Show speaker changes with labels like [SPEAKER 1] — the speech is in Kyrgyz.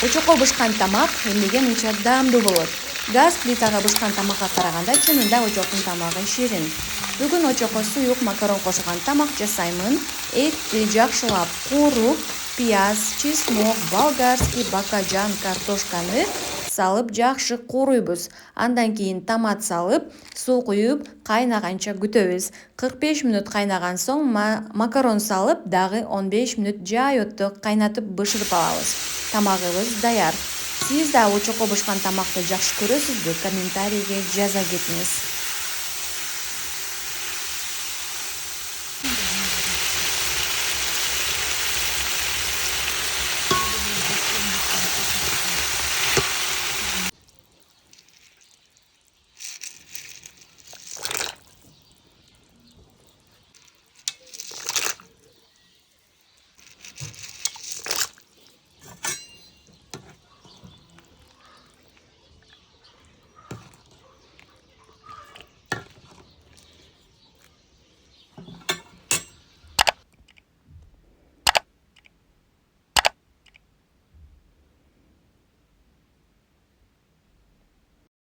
[SPEAKER 1] Очоко бышкан тамак эмнеге мынча даамдуу болот? Газ плитага бышкан тамакка караганда чынында очоктун тамагы ширин. Бүгүн очоко суйук макарон кошулган тамак жасаймын. Этти жакшылап кууруп, пияз, чеснок, болгарский, бакажан, картошканы салып жакшы кууруйбуз. Андан кийин томат салып, суу куюп, кайнаганча күтөбүз. 45 мүнөт кайнаган соң макарон салып, дагы 15 мүнөт жай отто кайнатып бышырып алабыз. Тамагыбыз даяр. Сиз да очоко бышкан тамакты жакшы көрөсүзбү? Комментарийге жаза кетиңиз.